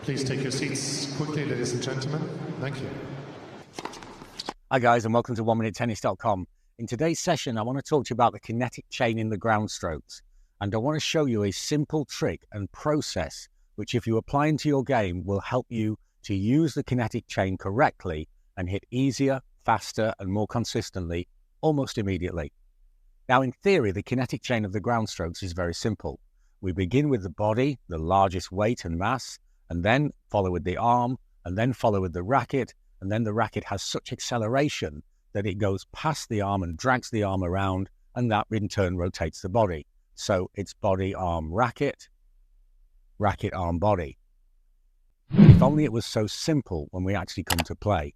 Please take your seats quickly, ladies and gentlemen. Thank you. Hi guys, and welcome to 1MinuteTennis.com. In today's session, I want to talk to you about the kinetic chain in the ground strokes. And I want to show you a simple trick and process, which if you apply into your game, will help you to use the kinetic chain correctly and hit easier, faster, and more consistently, almost immediately. Now, in theory, the kinetic chain of the ground strokes is very simple. We begin with the body, the largest weight and mass, and then follow with the arm, and then follow with the racket, and then the racket has such acceleration that it goes past the arm and drags the arm around, and that in turn rotates the body. So it's body, arm, racket, racket, arm, body. If only it was so simple when we actually come to play,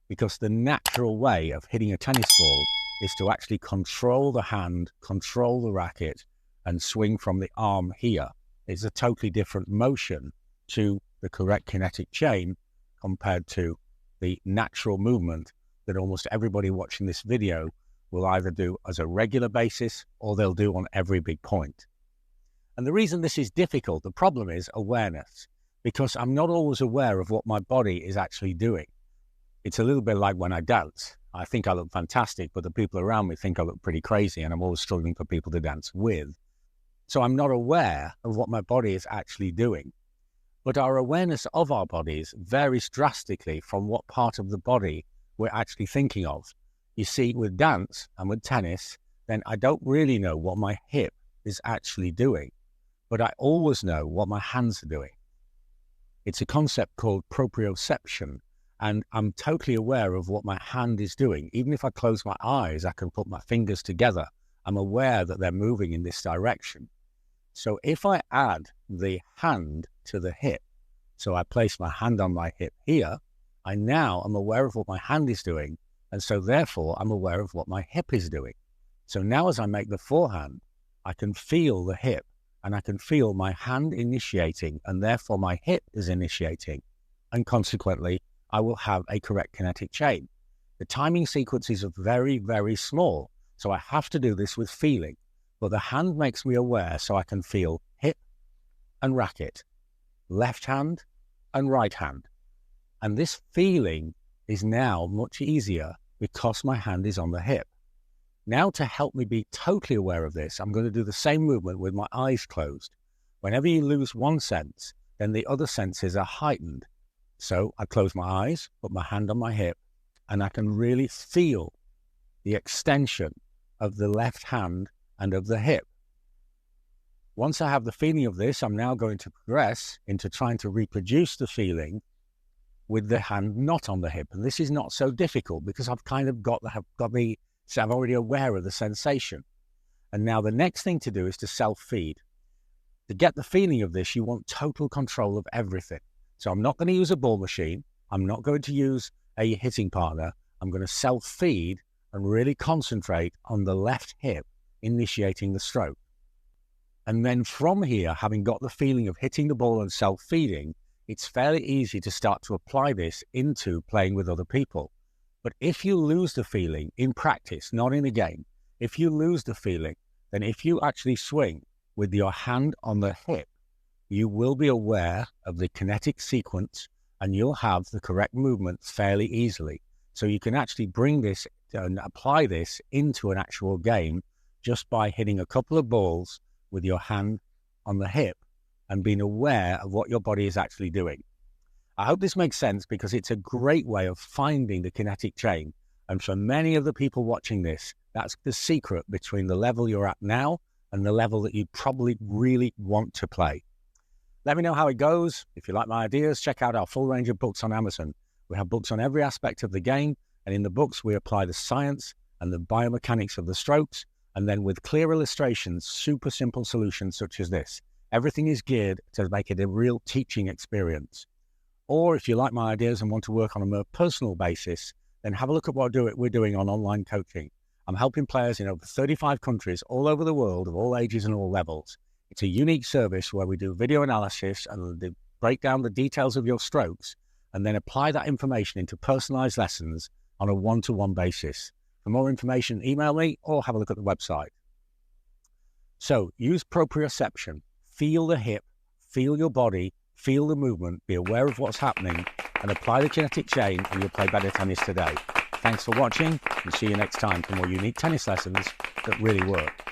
because the natural way of hitting a tennis ball is to actually control the hand, control the racket, and swing from the arm here. It's a totally different motion to the correct kinetic chain compared to the natural movement that almost everybody watching this video will either do as a regular basis or they'll do on every big point. And the reason this is difficult, the problem is awareness, because I'm not always aware of what my body is actually doing. It's a little bit like when I dance. I think I look fantastic, but the people around me think I look pretty crazy, and I'm always struggling for people to dance with. So I'm not aware of what my body is actually doing. But our awareness of our bodies varies drastically from what part of the body we're actually thinking of. You see, with dance and with tennis, then I don't really know what my hip is actually doing, but I always know what my hands are doing. It's a concept called proprioception, and I'm totally aware of what my hand is doing. Even if I close my eyes, I can put my fingers together. I'm aware that they're moving in this direction. So if I add the hand to the hip, so I place my hand on my hip here, I now am aware of what my hand is doing, and so therefore I'm aware of what my hip is doing. So now as I make the forehand, I can feel the hip, and I can feel my hand initiating, and therefore my hip is initiating, and consequently I will have a correct kinetic chain. The timing sequences are very, very small, so I have to do this with feeling. But the hand makes me aware, so I can feel hip and racket, left hand and right hand. And this feeling is now much easier because my hand is on the hip. Now, to help me be totally aware of this, I'm going to do the same movement with my eyes closed. Whenever you lose one sense, then the other senses are heightened. So I close my eyes, put my hand on my hip, and I can really feel the extension of the left hand and of the hip. Once I have the feeling of this, I'm now going to progress into trying to reproduce the feeling with the hand not on the hip. And this is not so difficult because I've kind of so I'm already aware of the sensation. And now the next thing to do is to self-feed. To get the feeling of this, you want total control of everything. So I'm not going to use a ball machine. I'm not going to use a hitting partner. I'm going to self-feed and really concentrate on the left hip initiating the stroke. And then from here, having got the feeling of hitting the ball and self-feeding, it's fairly easy to start to apply this into playing with other people. But if you lose the feeling in practice, not in a game, if you lose the feeling, then if you actually swing with your hand on the hip, you will be aware of the kinetic sequence and you'll have the correct movement fairly easily. So you can actually bring this and apply this into an actual game just by hitting a couple of balls with your hand on the hip and being aware of what your body is actually doing. I hope this makes sense because it's a great way of finding the kinetic chain. And for many of the people watching this, that's the secret between the level you're at now and the level that you probably really want to play. Let me know how it goes. If you like my ideas, check out our full range of books on Amazon. We have books on every aspect of the game, and in the books we apply the science and the biomechanics of the strokes, and then with clear illustrations, super simple solutions such as this. Everything is geared to make it a real teaching experience. Or if you like my ideas and want to work on a more personal basis, then have a look at what we're doing on online coaching. I'm helping players in over 35 countries all over the world of all ages and all levels. It's a unique service where we do video analysis and break down the details of your strokes and then apply that information into personalized lessons on a one-to-one basis. For more information, email me or have a look at the website. So use proprioception. Feel the hip, feel your body, feel the movement, be aware of what's happening, and apply the kinetic chain, and you'll play better tennis today. Thanks for watching, and see you next time for more unique tennis lessons that really work.